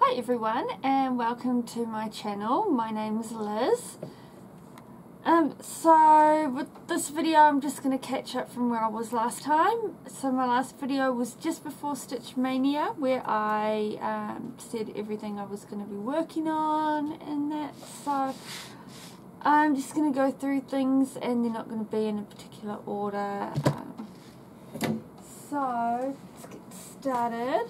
Hi everyone and welcome to my channel. My name is Liz. So with this video I'm just going to catch up from where I was last time. So my last video was just before Stitch Mania, where I said everything I was going to be working on and that. So I'm just going to go through things and they're not going to be in a particular order. So let's get started.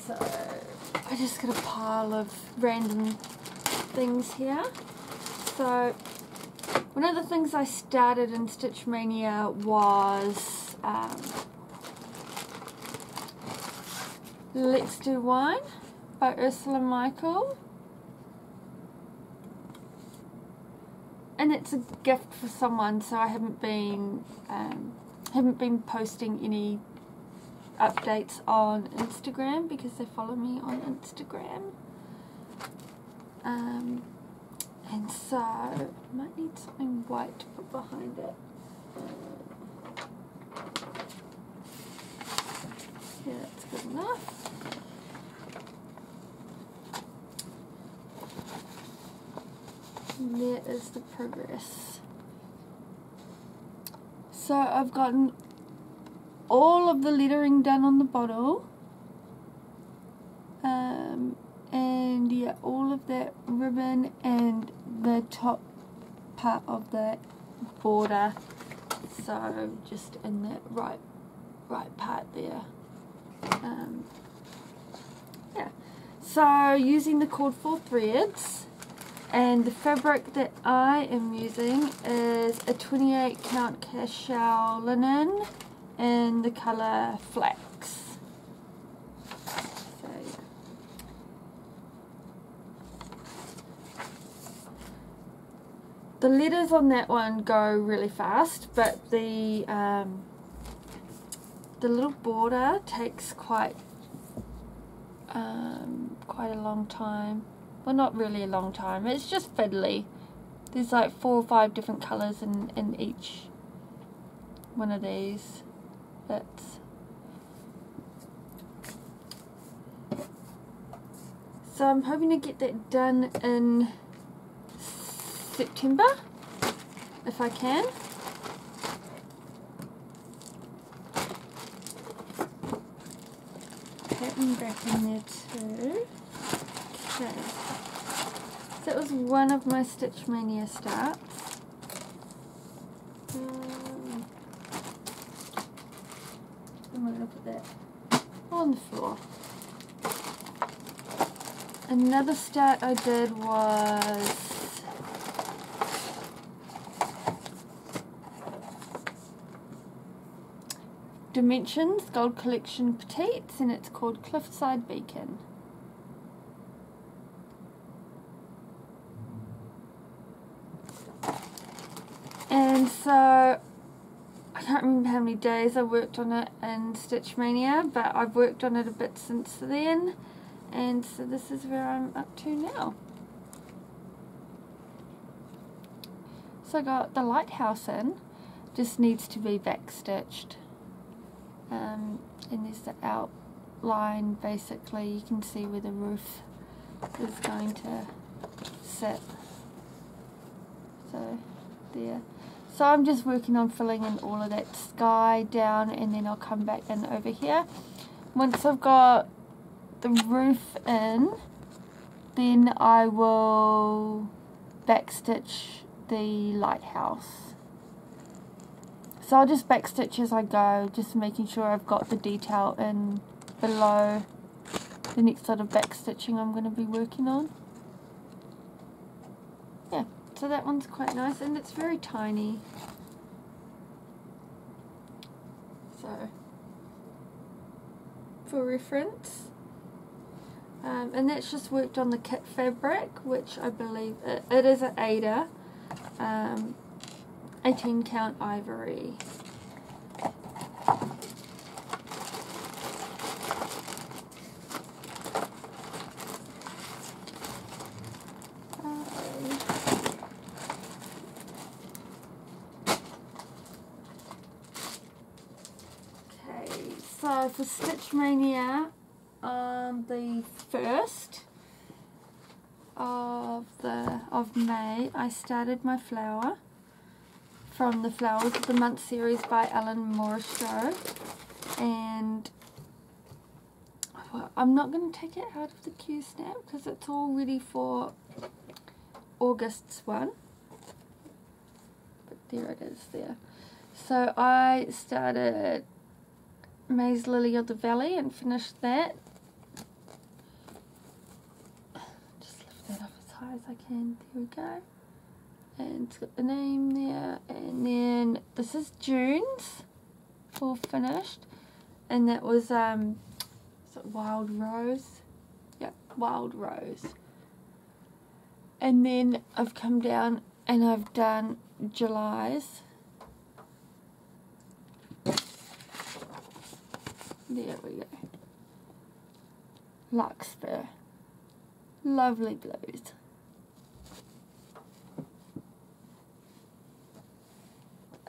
So I just got a pile of random things here. So one of the things I started in Stitch Mania was Let's Do Wine by Ursula Michael. And it's a gift for someone, so I haven't been posting any updates on Instagram because they follow me on Instagram. And so I might need something white to put behind it. Yeah, that's good enough. And there is the progress. So I've gotten all of the lettering done on the bottle, and yeah, all of that ribbon and the top part of that border, so just in that right part there. Yeah, so using the cord 4 threads, and the fabric that I am using is a 28 count Cashel linen in the colour Flax. So, yeah. The letters on that one go really fast, but the little border takes quite a long time. Well, not really a long time. It's just fiddly. There's like 4 or 5 different colours in each one of these bits. So I'm hoping to get that done in September, if I can. Pattern back in there too. Okay. So that was one of my Stitch Mania starts. I'm going to put that on the floor. Another start I did was Dimensions Gold Collection Petites, and it's called Cliffside Beacon. And so I can't remember how many days I worked on it in Stitch Mania, but I've worked on it a bit since then, and so this is where I'm up to now. So I got the lighthouse in, just needs to be backstitched, and there's the outline. Basically you can see where the roof is going to sit, so there. So I'm just working on filling in all of that sky down, and then I'll come back in over here. Once I've got the roof in, then I will backstitch the lighthouse. So I'll just backstitch as I go, just making sure I've got the detail in below the next sort of backstitching I'm going to be working on. Yeah. So that one's quite nice, and it's very tiny. So, for reference. And that's just worked on the kit fabric, which I believe it is an Aida 18 count Ivory. So for Stitch Mania on the 1st of May, I started my flower from the Flowers of the Month series by Maurer-Stroh, and well, I'm not going to take it out of the Q snap because it's all ready for August's one, but there it is there. So I started May's Lily of the Valley and finished that. Just lift that up as high as I can. There we go. And it's got the name there. And then this is June's, all finished. And that was is it Wild Rose? Yep, Wild Rose. And then I've come down and I've done July's. There we go. Larkspur. Lovely blues.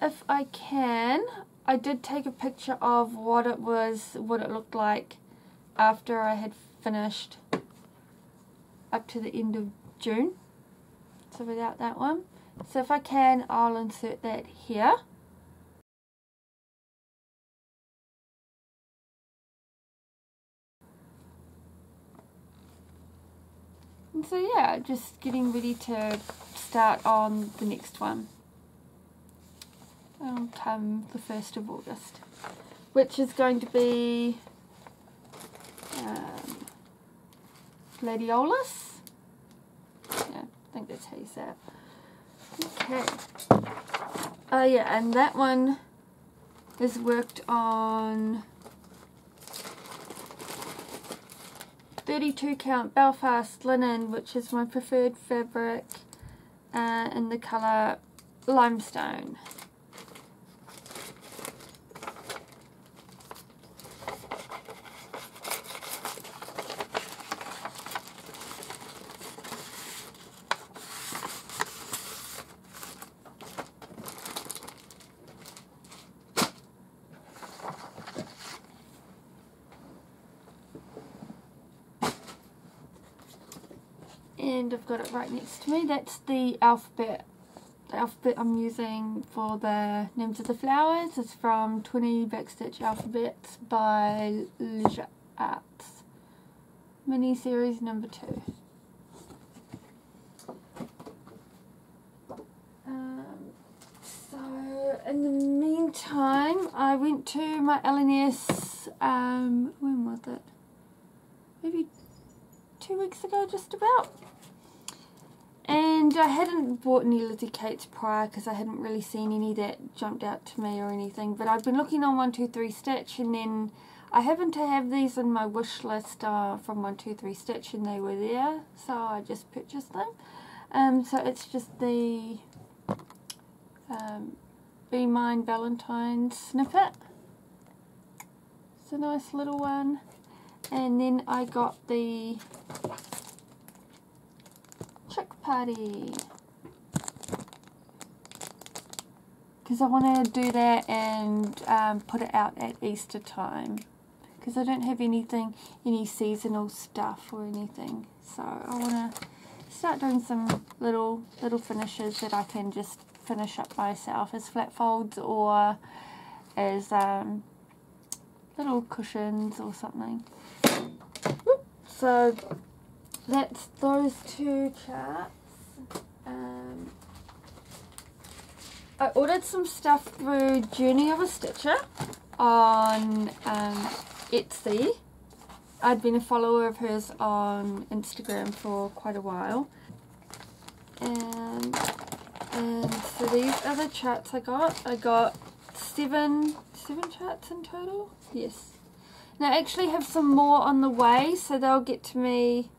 If I can, I did take a picture of what it looked like after I had finished up to the end of June. So without that one. So if I can, I'll insert that here. And so yeah, just getting ready to start on the next one. It'll come the 1st of August, which is going to be Gladiolus. Yeah, I think that's how you say it. Okay. Oh yeah, and that one is worked on 32 count Belfast linen, which is my preferred fabric, in the colour limestone. And I've got it right next to me. That's the alphabet. The alphabet I'm using for the names of the flowers is from 20 Backstitch Alphabets by Leisure Arts. Mini series number 2. So in the meantime, I went to my LNS, when was it? Maybe 2 weeks ago, just about. And I hadn't bought any Lizzie Kates prior because I hadn't really seen any that jumped out to me or anything. But I'd been looking on 123 Stitch, and then I happened to have these in my wish list from 123 Stitch, and they were there, so I just purchased them. So it's just the Be Mine Valentine's snippet. It's a nice little one. And then I got the Chick Party, because I want to do that and put it out at Easter time, because I don't have any seasonal stuff or anything, so I want to start doing some little finishes that I can just finish up myself as flat folds or as little cushions or something. So that's those 2 charts. I ordered some stuff through Journey of a Stitcher on Etsy. I'd been a follower of hers on Instagram for quite a while. And so these are the charts I got. I got 7 charts in total. Yes. Now I actually have some more on the way, so they'll get to me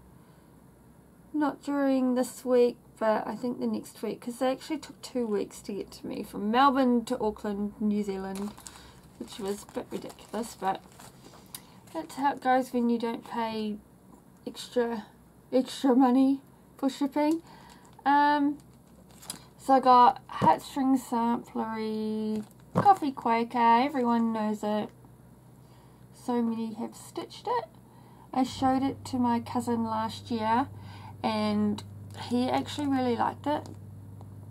not during this week, but I think the next week, because they actually took 2 weeks to get to me from Melbourne to Auckland, New Zealand, which was a bit ridiculous, but that's how it goes when you don't pay extra money for shipping. So I got Heartstring Samplery, Coffee Quaker, everyone knows it. so many have stitched it. I showed it to my cousin last year and he actually really liked it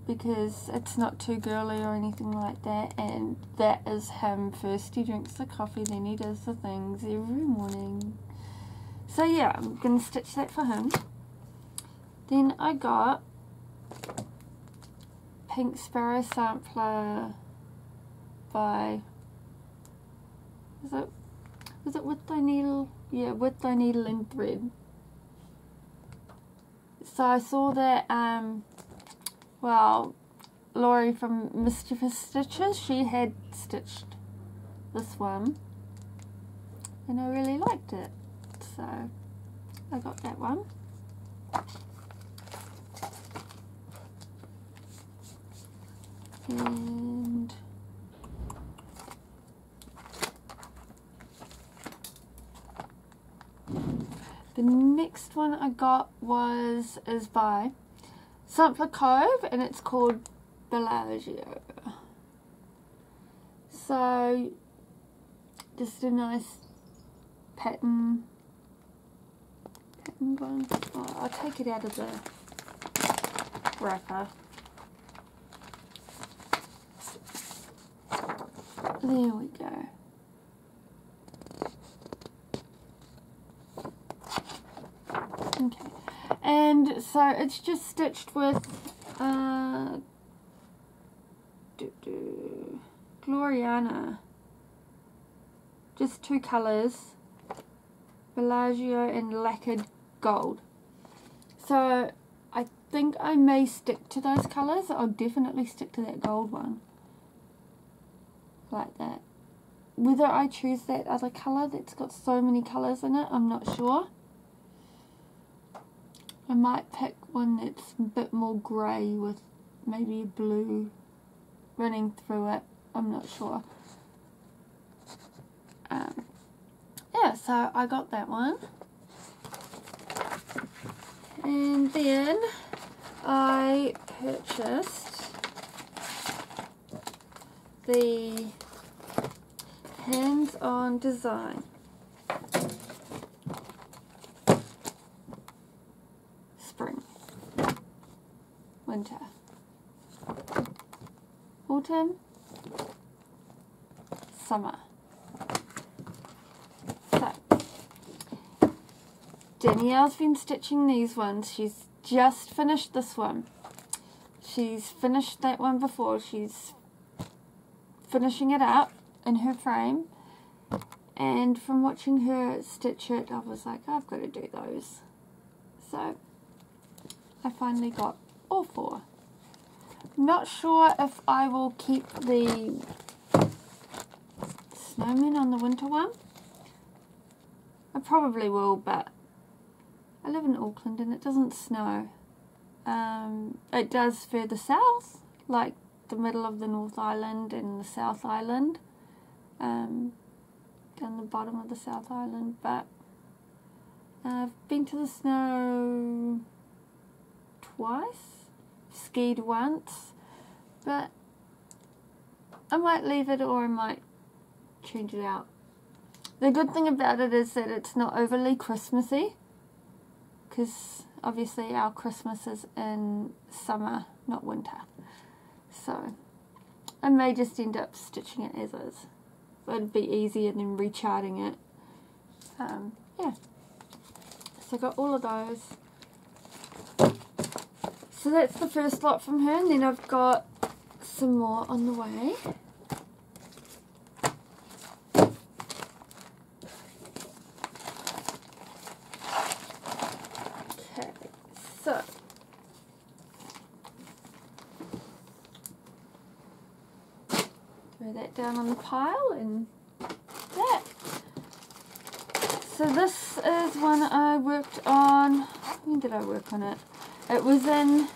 because it's not too girly or anything like that, and that is him. First he drinks the coffee, then he does the things every morning. So yeah, I'm going to stitch that for him. Then I got Pink Sparrow sampler by, was it With Thy Needle? Yeah, With Thy Needle and Thread. So I saw that, well, Laurie from Mischievous Stitches, she had stitched this one and I really liked it, so I got that one. And the next one I got is by Sampler Cove and it's called Bellagio. So just a nice pattern one. Oh, I'll take it out of the wrapper. There we go. Okay, and so it's just stitched with Gloriana, just two colours, Bellagio and Lacquered Gold. So I think I may stick to those colours. I'll definitely stick to that gold one, like that. Whether I choose that other colour that's got so many colours in it, I'm not sure. I might pick one that's a bit more grey with maybe a blue running through it. I'm not sure. Yeah, so I got that one. And then I purchased the Hands-On Design Spring, Winter, Autumn, Summer. So Danielle's been stitching these ones. She's just finished this one. She's finished that one before. She's finishing it up in her frame, and from watching her stitch it, I was like, I've got to do those. So I finally got all four. Not sure if I will keep the snowman on the winter one. I probably will, but I live in Auckland and it doesn't snow. It does further south, like the middle of the North Island and the South Island, down the bottom of the South Island, but I've been to the snow twice, skied once, but I might leave it or I might change it out. The good thing about it is that it's not overly Christmassy, because obviously our Christmas is in summer, not winter. So I may just end up stitching it as is. It'd be easier than recharting it. Yeah. So I got all of those. So that's the first lot from her, and then I've got some more on the way. Okay, so throw that down on the pile and that. So this is one I worked on. When did I work on it? It was in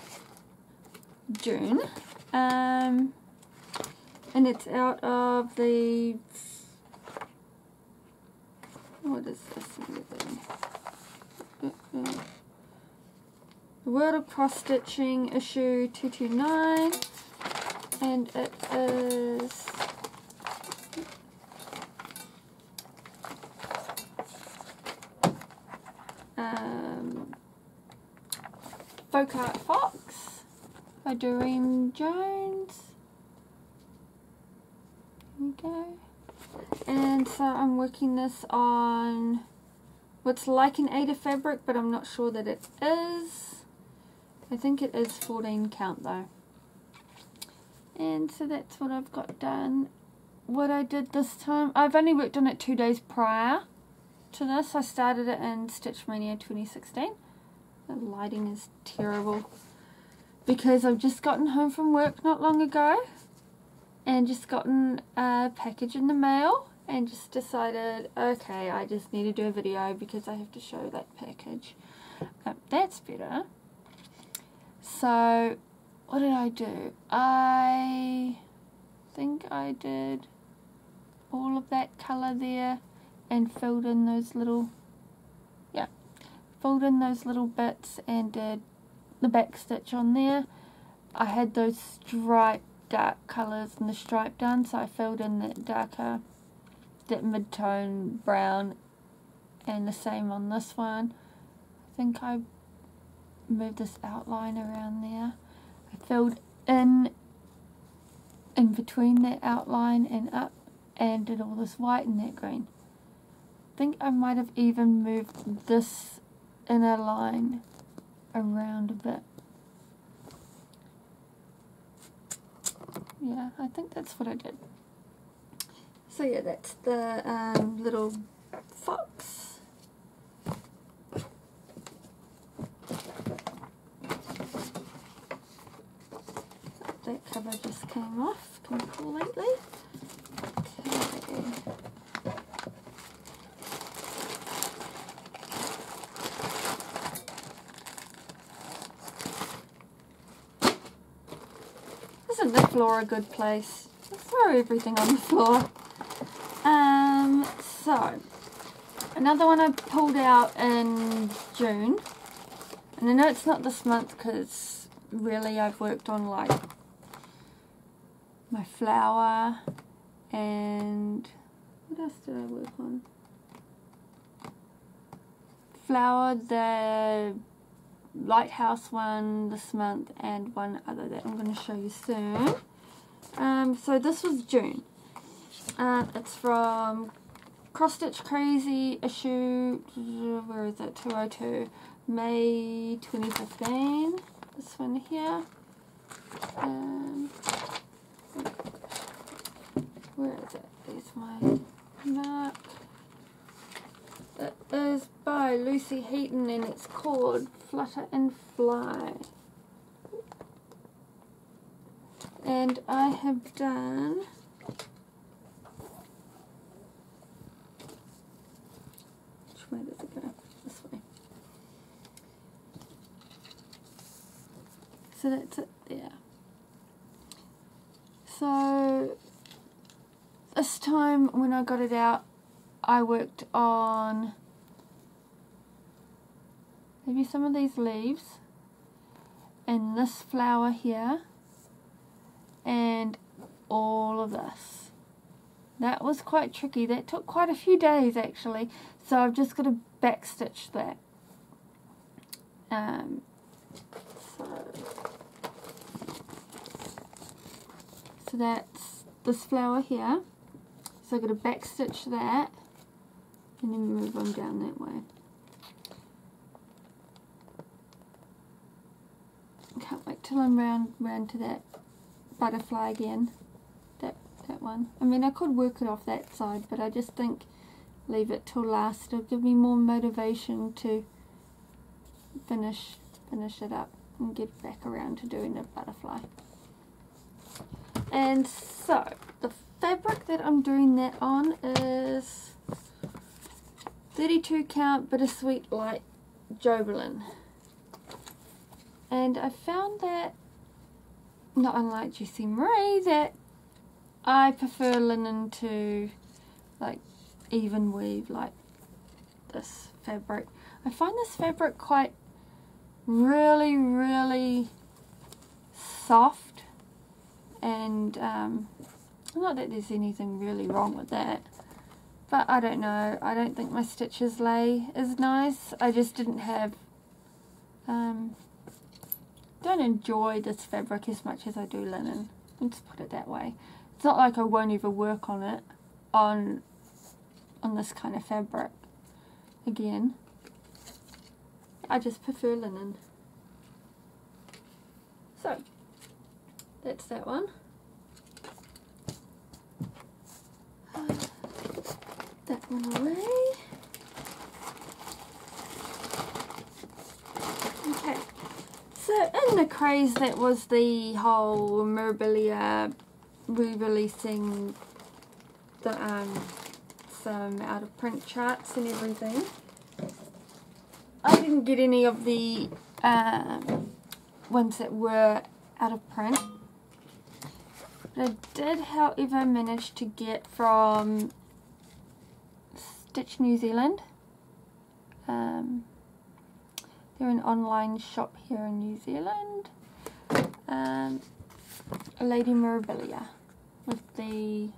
June, and it's out of the, what is this thing? The World of Cross-Stitching issue 229, and it is Folkart Fox by Durene Jones. Here we go. And so I'm working this on what's like an Aida fabric, but I'm not sure that it is. I think it is 14 count though. And so that's what I've got done. What I did this time, I've only worked on it 2 days prior to this. I started it in Stitch Mania 2016. The lighting is terrible because I've just gotten home from work not long ago and just gotten a package in the mail and just decided, okay, I just need to do a video because I have to show that package. That's better. So what did I do? I think I did all of that colour there and filled in those little, filled in those little bits and did the back stitch on there. I had those striped dark colours and the stripe done, so I filled in that darker, that mid-tone brown, and the same on this one. I think I moved this outline around there. I filled in between that outline and up and did all this white and that green. I think I might have even moved this inner line around a bit. Yeah, I think that's what I did. So yeah, that's the little fox. That cover just came off completely. Okay. Isn't the floor a good place? Let's throw everything on the floor. So another one I pulled out in June, and I know it's not this month because really I've worked on like my flower and what else did I work on? Flower, the lighthouse one this month, and one other that I'm going to show you soon. So this was June. It's from Crossstitch Crazy issue, where is it, 202, May 2015, this one here. Where is it? There's my mark. It is by Lucie Heaton and it's called Flutter and Fly. And I have done where does it go? This way. So that's it there. So this time when I got it out, I worked on maybe some of these leaves and this flower here and all of this. That was quite tricky. That took quite a few days actually. So I've just got to backstitch that. So that's this flower here. So I've got to backstitch that and then move on down that way. Can't wait till I'm round to that butterfly again. That one. I mean, I could work it off that side, but I just think leave it till last. It'll give me more motivation to finish it up and get back around to doing the butterfly. And so the fabric that I'm doing that on is 32 count Bittersweet Lite Jobelan. And I found that, not unlike Jessie Marie, that I prefer linen to like Evenweave, like this fabric. I find this fabric quite really soft, and not that there's anything really wrong with that, but I don't know, I don't think my stitches lay as nice. I just didn't have don't enjoy this fabric as much as I do linen. Let's put it that way. It's not like I won't ever work on it, on this kind of fabric. Again, I just prefer linen. So, that's that one. That one away. Okay, so in the craze that was the whole Mirabilia re-releasing the some out of print charts and everything. I didn't get any of the ones that were out of print, but I did however manage to get from Stitch New Zealand. They're an online shop here in New Zealand. A Lady Mirabilia with the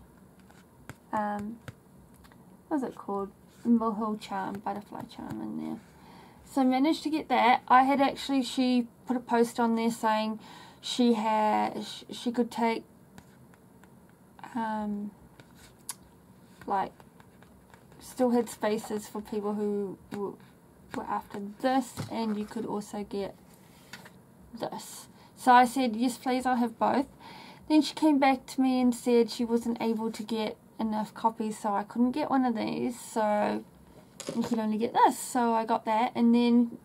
what's it called? Moho charm, butterfly charm in there. So I managed to get that. I had actually, she put a post on there saying she could take like still had spaces for people who were after this, and you could also get this. So I said yes please, I'll have both. Then she came back to me and said she wasn't able to get enough copies, so I couldn't get one of these, so you could only get this. So I got that, and then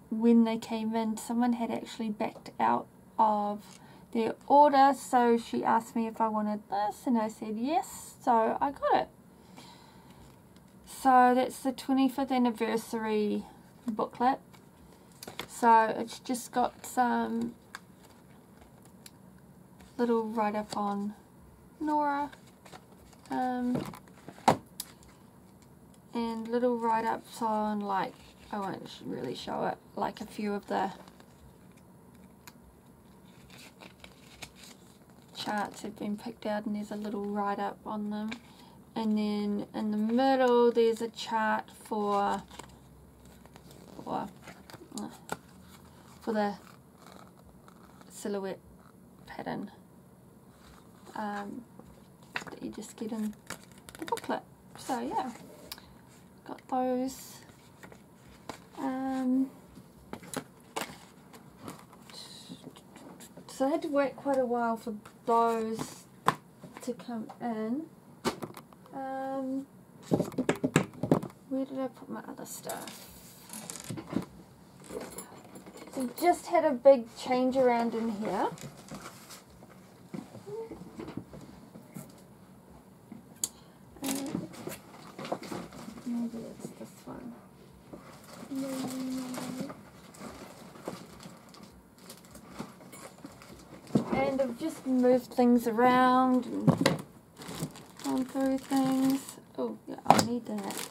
when they came in, someone had actually backed out of their order, so she asked me if I wanted this, and I said yes, so I got it. So that's the 25th anniversary booklet. So it's just got some little write-up on Nora, and little write-ups on, like, I won't really show it, like a few of the charts have been picked out, and there's a little write-up on them. And then in the middle there's a chart for the silhouette pattern that you just get in the booklet. So yeah, got those. So I had to wait quite a while for those to come in. Where did I put my other stuff? So just had a big change around in here. Maybe it's this one. And I've just moved things around and gone through things. Oh, yeah, I'll need that.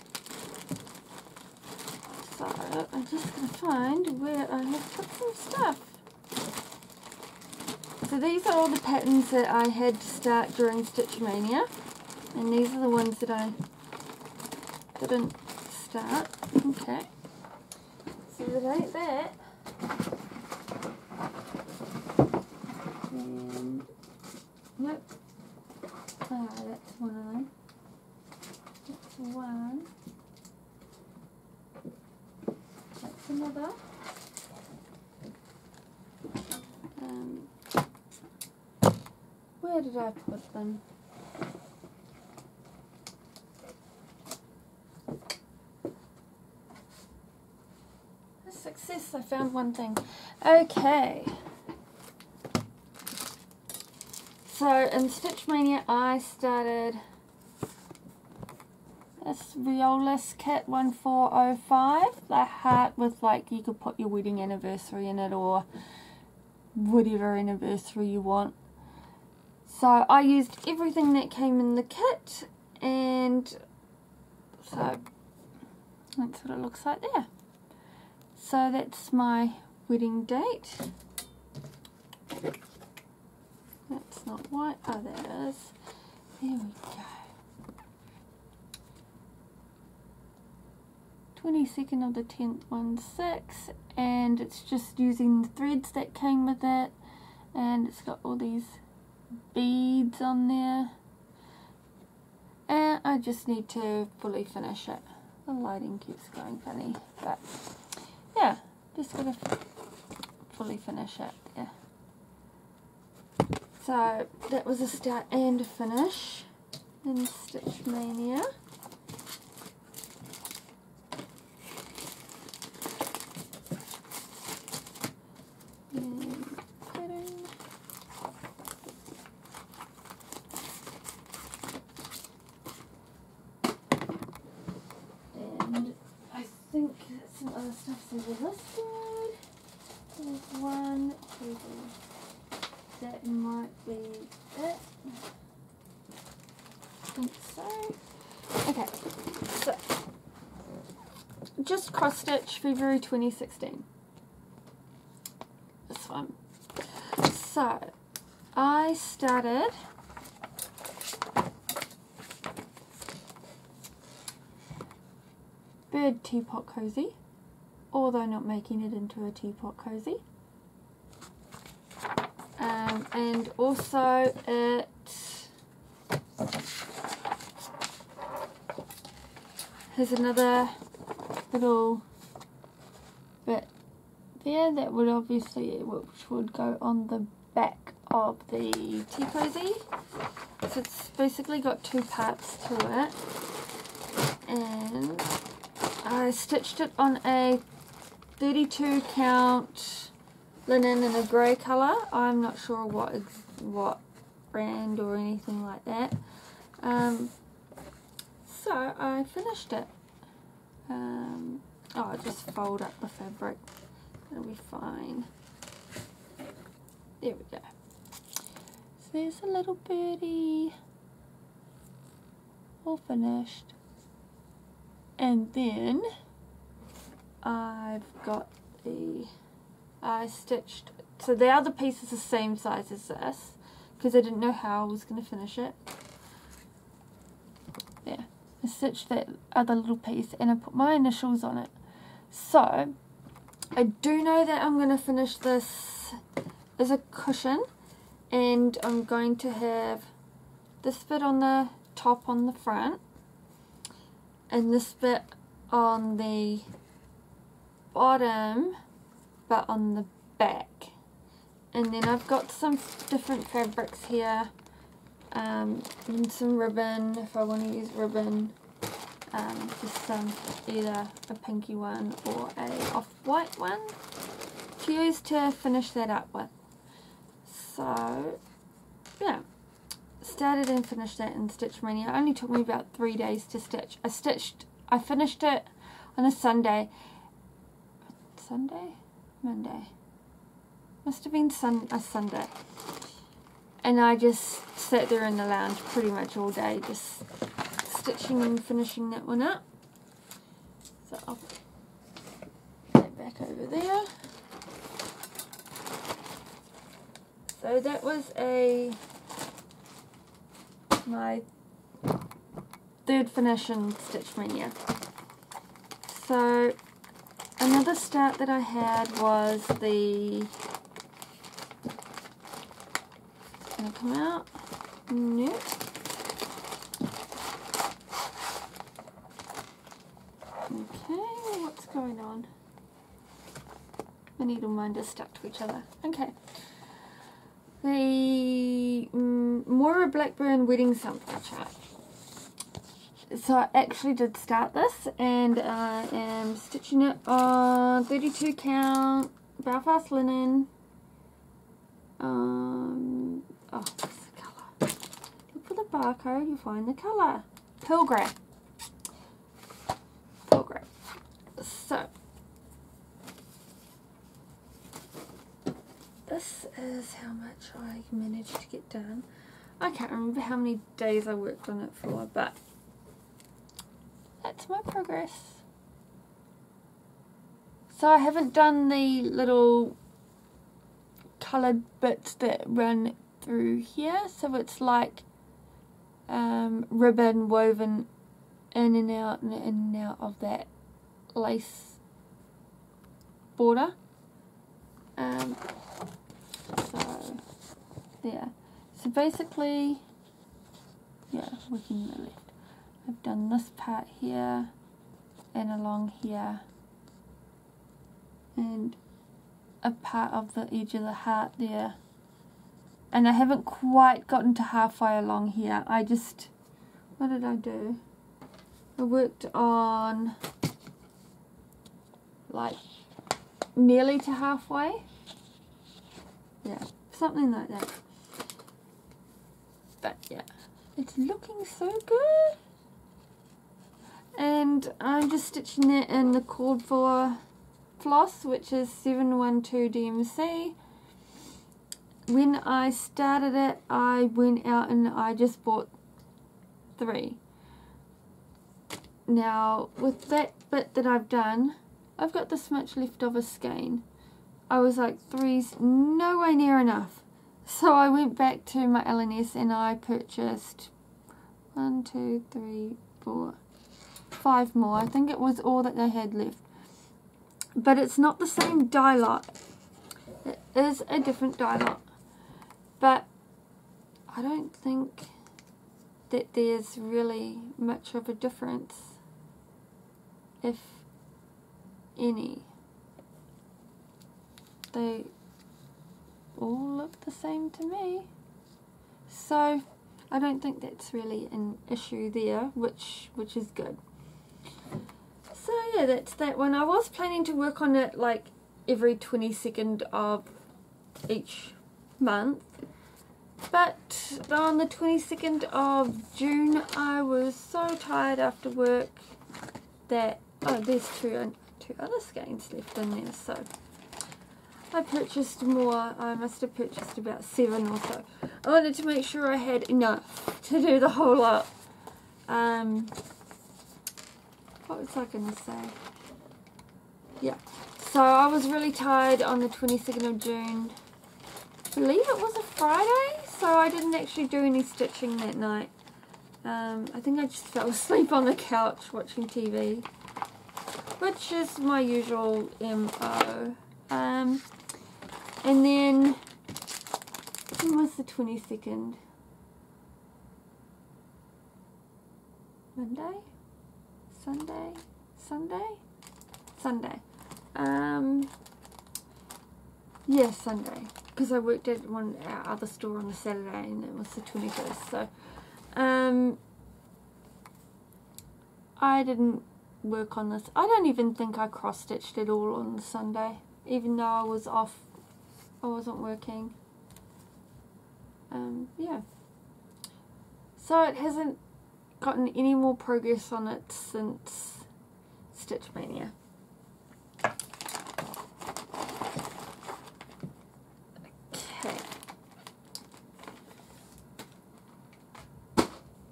So I'm just going to find where I have put some stuff. So these are all the patterns that I had to start during Stitch Mania, and these are the ones that I didn't start. Okay, so that ain't that. And nope. Oh, that's one of them. That's one. That's another. Where did I put them? A success, I found one thing. Okay. So in Stitch Mania I started this Violas Kit 1405, the heart with, like, you could put your wedding anniversary in it or whatever anniversary you want. So I used everything that came in the kit, and so that's what it looks like there. So that's my wedding date. That's not white. Oh, that is. There we go. 22nd of the 10th, 1/6, and it's just using the threads that came with it, and it's got all these beads on there, and I just need to fully finish it. The lighting keeps going funny, but yeah, just gotta fully finish it. Yeah. So that was a start and a finish in Stitch Mania. And I think some other stuff's over this side. There's 1, 2, 3. That might be it. I think so. Okay, so just cross stitch February 2016. This one. So I started bird teapot cozy, although not making it into a teapot cozy. And also it has another little bit there that would obviously, which would go on the back of the tea cozy. So it's basically got 2 parts to it, and I stitched it on a 32 count linen in a grey colour. I'm not sure what brand or anything like that. So I finished it. I'll just fold up the fabric. It'll be fine. There we go. So there's a little birdie. All finished. And then I've got I stitched, so the other piece is the same size as this, because I didn't know how I was going to finish it. Yeah, I stitched that other little piece and I put my initials on it. So, I do know that I'm going to finish this as a cushion, and I'm going to have this bit on the top on the front, and this bit on the bottom, but on the back. And then I've got some different fabrics here, and some ribbon if I want to use ribbon, just some, either a pinky one or a off-white one to use to finish that up with. So yeah, started and finished that in Stitch Mania. It only took me about 3 days to stitch. I finished it on a Sunday, Monday, must have been a Sunday, and I just sat there in the lounge pretty much all day just stitching and finishing that one up. So I'll put that back over there. So that was my third finish in Stitch Mania. So another start that I had was the, gonna come out, nope. Okay, what's going on? My needle mine just stuck to each other. Okay. The Moira Blackburn Wedding Sample Chart. So I actually did start this, and I am stitching it on 32 count Belfast linen. Oh, what's the colour? Look for the barcode, you find the colour. Pearl grey. Pearl grey. So this is how much I managed to get done. I can't remember how many days I worked on it for, but that's my progress. So I haven't done the little coloured bits that run through here, so it's like ribbon woven in and out of that lace border. So there. So basically, yeah, working the left. I've done this part here and along here and a part of the edge of the heart there. And I haven't quite gotten to halfway along here. I just, what did I do? I worked on like nearly to halfway. Yeah, something like that. But yeah, it's looking so good. And I'm just stitching that in the cord for floss, which is 712 DMC. When I started it, I went out and I just bought 3. Now, with that bit that I've done, I've got this much left of a skein. I was like, 3's nowhere near enough. So I went back to my LNS and I purchased 1, 2, 3, 4, 5 more. I think it was all that they had left. But it's not the same dye lot. It is a different dye lot. But I don't think that there's really much of a difference, if any. They all look the same to me. So I don't think that's really an issue there, which is good. So yeah, that's that one. I was planning to work on it like every 22nd of each month, but on the 22nd of June I was so tired after work that, oh, there's two other skeins left in there, so I purchased more. I must have purchased about 7 or so. I wanted to make sure I had enough to do the whole lot. What was I going to say? Yeah. So I was really tired on the 22nd of June. I believe it was a Friday, so I didn't actually do any stitching that night. I think I just fell asleep on the couch watching TV, which is my usual MO. And then, when was the 22nd? Monday? Sunday? Sunday? Sunday. Yeah, Sunday. Because I worked at our other store on the Saturday and it was the 21st. So, I didn't work on this. I don't even think I cross-stitched at all on the Sunday. Even though I was off. I wasn't working. Yeah. So it hasn't gotten any more progress on it since Stitch Mania. Okay.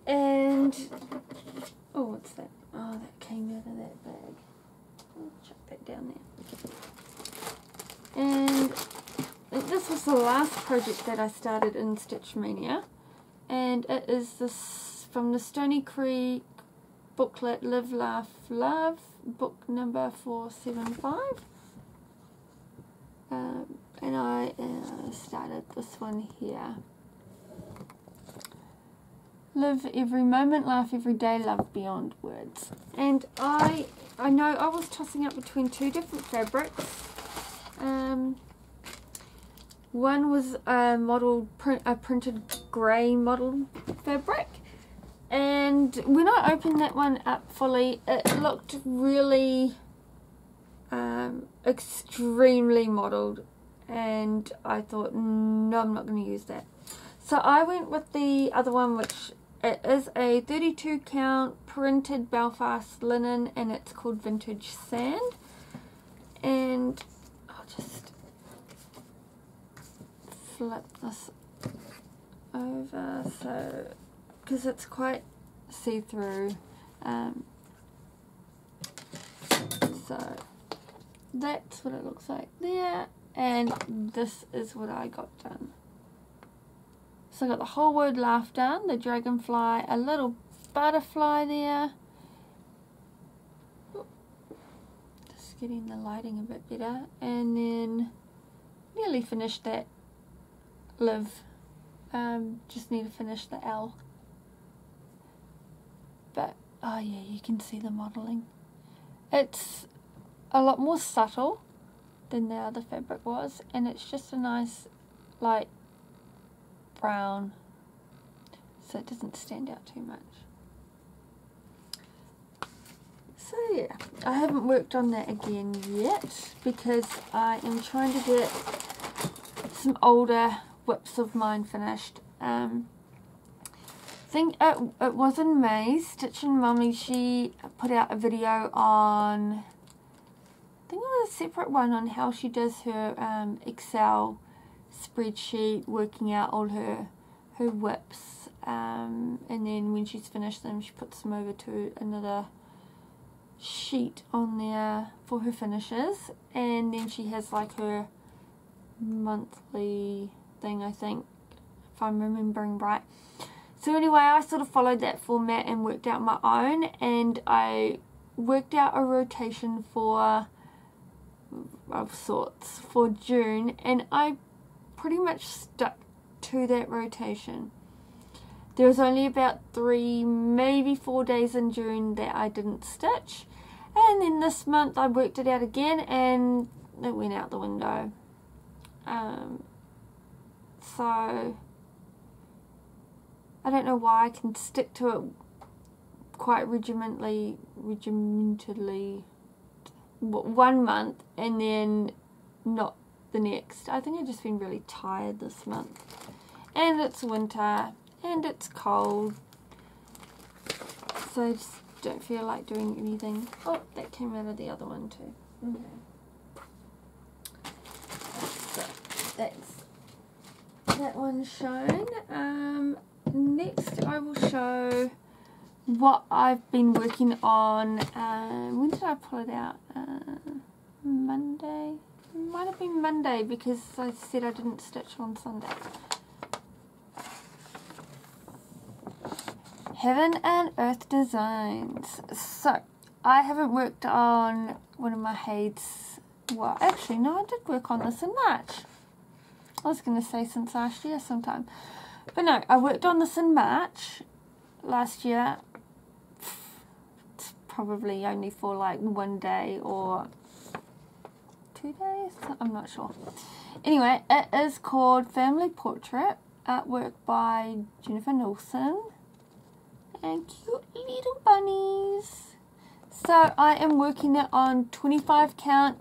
And, oh, what's that? Oh, that came out of that bag. I'll chuck that down there. And this was the last project that I started in Stitch Mania. And it is this from the Stoney Creek booklet, Live, Laugh, Love, book number 475. And I started this one here. Live every moment, laugh every day, love beyond words. And I know I was tossing up between 2 different fabrics. One was a printed grey model fabric. And when I opened that one up fully, it looked really extremely modelled, and I thought, no, I'm not going to use that. So I went with the other one, which it is a 32 count printed Belfast linen, and it's called Vintage Sand. And I'll just flip this over, so because it's quite see-through, so that's what it looks like there, and this is what I got done. So I got the whole word laugh done, the dragonfly, a little butterfly there, getting the lighting a bit better. And then nearly finished that live. Just need to finish the L. But, oh yeah, you can see the modelling. It's a lot more subtle than the other fabric was, and it's just a nice light brown, so it doesn't stand out too much. So yeah, I haven't worked on that again yet because I am trying to get some older whips of mine finished. I think it was in May. Stitchin' Mummy, she put out a video on, I think it was a separate one on how she does her Excel spreadsheet, working out all her whips, and then when she's finished them she puts them over to another sheet on there for her finishes, and then she has like her monthly thing, I think, if I'm remembering right. So anyway, I sort of followed that format and worked out my own, and I worked out a rotation of sorts for June, and I pretty much stuck to that rotation. There was only about 3, maybe 4 days in June that I didn't stitch, and then this month I worked it out again and it went out the window. So I don't know why I can stick to it quite regimentedly 1 month and then not the next. I think I've just been really tired this month, and it's winter and it's cold, so I just don't feel like doing anything. Oh, that came out of the other one too. Okay. So that's that one shown. Next I will show what I've been working on. When did I pull it out? Monday? It might have been Monday because I said I didn't stitch on Sunday. Heaven and Earth Designs. So, I haven't worked on one of my Heids. Well, actually, no, I did work on this in March. I was going to say since last year sometime. But no, I worked on this in March last year. It's probably only for like 1 day or 2 days. I'm not sure. Anyway, it is called Family Portrait, artwork by Jennifer Nilsson. And cute little bunnies. So I am working it on 25 count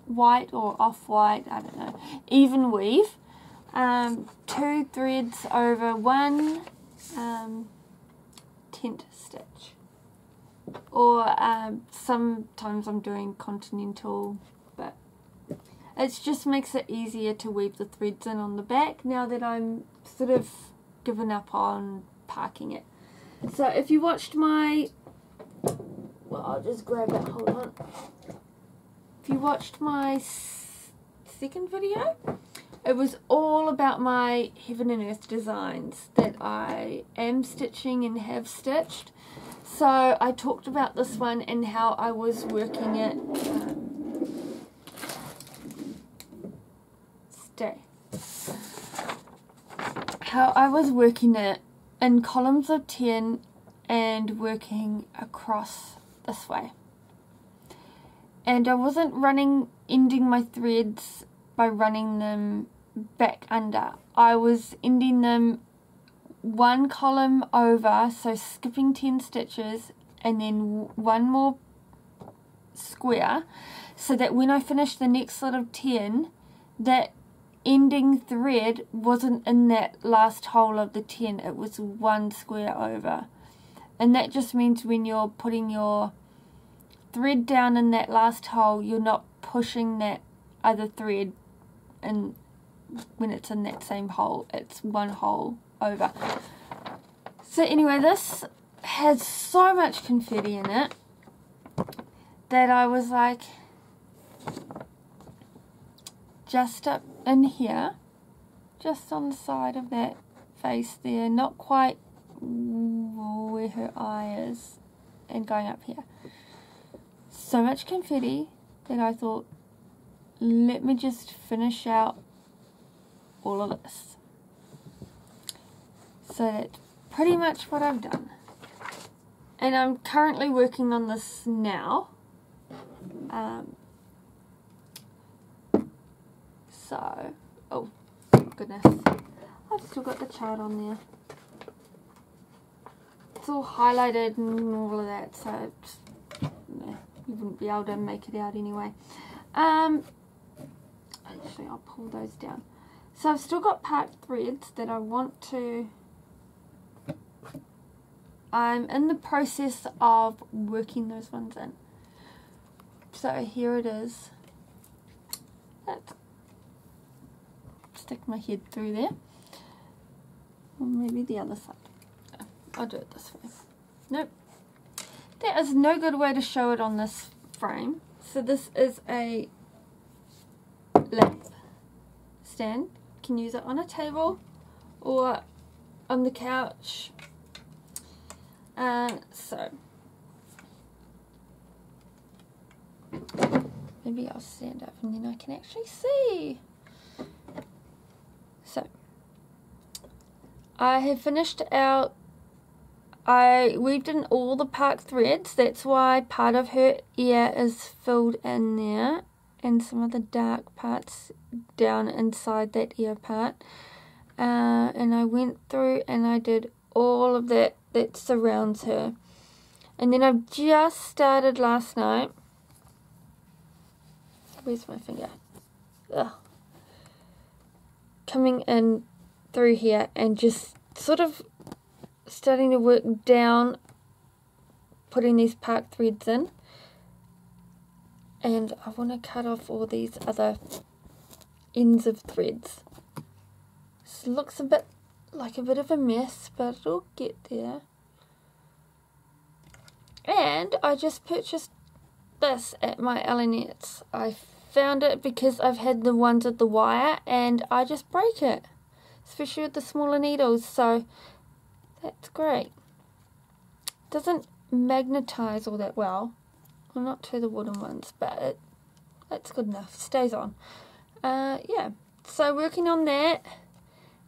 white or off-white, I don't know, Evenweave. 2 threads over 1 tent stitch, or sometimes I'm doing continental, but it just makes it easier to weave the threads in on the back now that I'm sort of given up on parking it. So if you watched my, well, I'll just grab it, hold on. If you watched my second video, it was all about my Heaven and Earth designs that I am stitching and have stitched. So I talked about this one and how I was working it. How I was working it in columns of 10 and working across this way. And I wasn't ending my threads by running them back under. I was ending them 1 column over, so skipping 10 stitches and then 1 more square, so that when I finished the next lot of 10, that ending thread wasn't in that last hole of the 10, it was 1 square over. And that just means when you're putting your thread down in that last hole, you're not pushing that other thread in when it's in that same hole. It's 1 hole over. So anyway, this has so much confetti in it that I was like, just up in here, just on the side of that face there, not quite where her eye is, and going up here. So much confetti that I thought, let me just finish out all of this. So that's pretty much what I've done. And I'm currently working on this now. So, oh goodness, I've still got the chart on there. It's all highlighted and all of that, so it's, no, you wouldn't be able to make it out anyway. Actually, I'll pull those down. So I've still got part threads that I want to, I'm in the process of working those ones in. So here it is. Let's stick my head through there. Or maybe the other side. No, I'll do it this way. Nope. There is no good way to show it on this frame. So this is a lamp stand. You can use it on a table or on the couch. So maybe I'll stand up and then I can actually see. So I have finished out, I weaved in all the part threads. That's why part of her ear is filled in there and some of the dark parts down inside that ear part. And I went through and I did all of that surrounds her. And then I've just started last night. Where's my finger? Ugh. Coming in through here and just sort of starting to work down, putting these part threads in. And I want to cut off all these other ends of threads. This looks a bit like a bit of a mess, but it'll get there. And I just purchased this at my L&S. I found it because I've had the ones with the wire and I just break it, especially with the smaller needles, so that's great. Doesn't magnetize all that well. Well, not to the wooden ones, but that's good enough. Stays on. Yeah, so working on that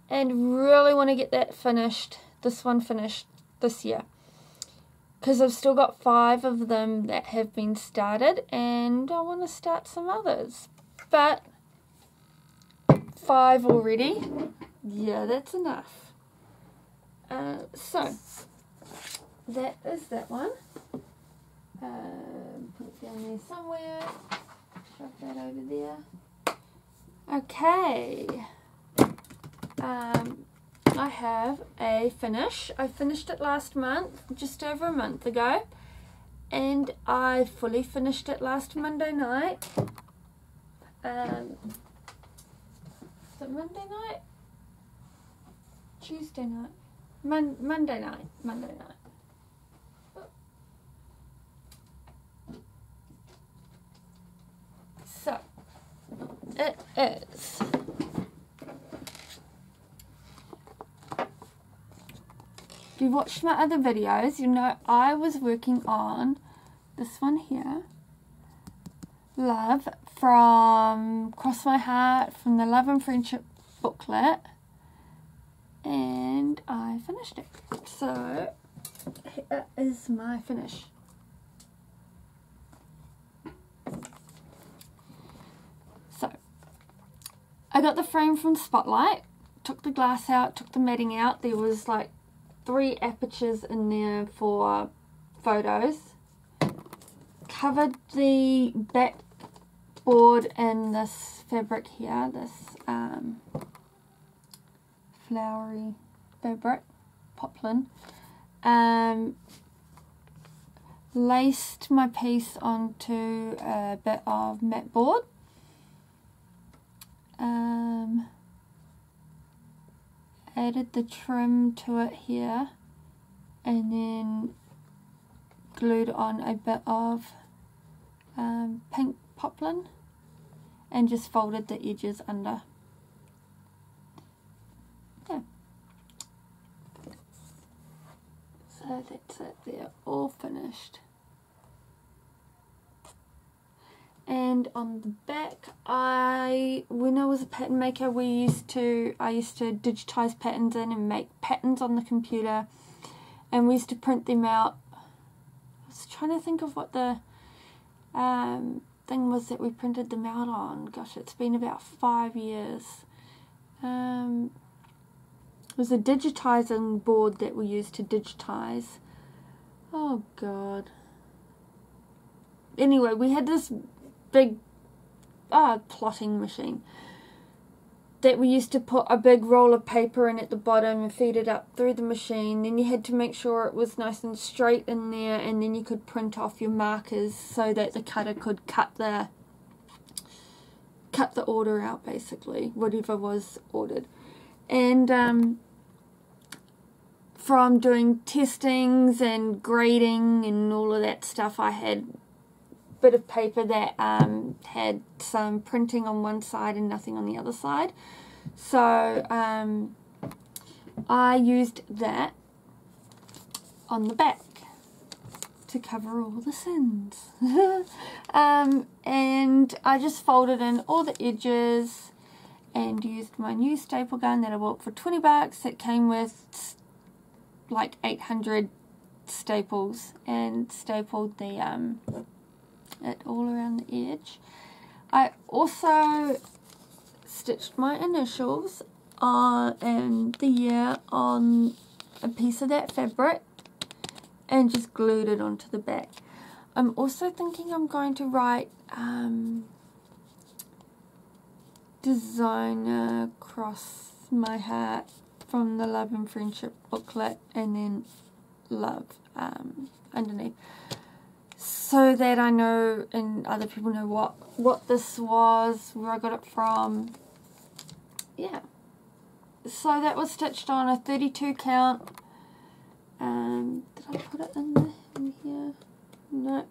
and really want to get that finished, this one finished this year. Because I've still got 5 of them that have been started and I want to start some others. But 5 already, yeah, that's enough. So that is that one. Put it down there somewhere. Shove that over there. Okay. I have a finish. I finished it last month, just over a month ago, and I fully finished it last Monday night. Is it Monday night? Tuesday night? Monday night. Monday night. So, it is. If you watched my other videos, you know I was working on this one here. Love from Cross My Heart, from the Love and Friendship booklet. And I finished it. So, here is my finish. So, I got the frame from Spotlight, took the glass out, took the matting out. There was like 3 apertures in there for photos. Covered the backboard in this fabric here, this flowery fabric, poplin. Laced my piece onto a bit of mat board. Added the trim to it here and then glued on a bit of pink poplin and just folded the edges under. Yeah. So that's it, they're all finished. And on the back, when I was a pattern maker, I used to digitize patterns in and make patterns on the computer, and we used to print them out. I was trying to think of what the thing was that we printed them out on. Gosh, it's been about 5 years. It was a digitizing board that we used to digitize. Oh God. Anyway, we had this big plotting machine that we used to put a big roll of paper in at the bottom and feed it up through the machine. Then you had to make sure it was nice and straight in there, and then you could print off your markers so that the cutter could cut the order out, basically, whatever was ordered. And from doing testings and grading and all of that stuff, I had bit of paper that had some printing on one side and nothing on the other side, so I used that on the back to cover all the sins. And I just folded in all the edges and used my new staple gun that I bought for 20 bucks. It came with like 800 staples, and stapled the it all around the edge. I also stitched my initials and the year on a piece of that fabric and just glued it onto the back. I'm also thinking I'm going to write designer across my heart from the Love and Friendship booklet, and then love underneath, so that I know and other people know what this was, where I got it from. Yeah. So that was stitched on a 32 count. Did I put it in here? No.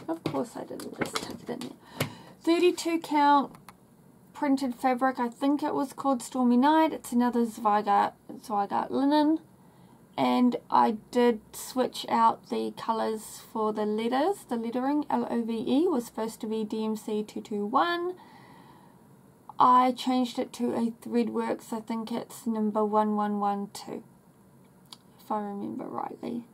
Of course I didn't, just tuck it in there. 32 count printed fabric. I think it was called Stormy Night. It's another Zweigart linen. And I did switch out the colours for the letters. The lettering, LOVE, was supposed to be DMC 221. I changed it to a Threadworks. I think it's number 1112, if I remember rightly.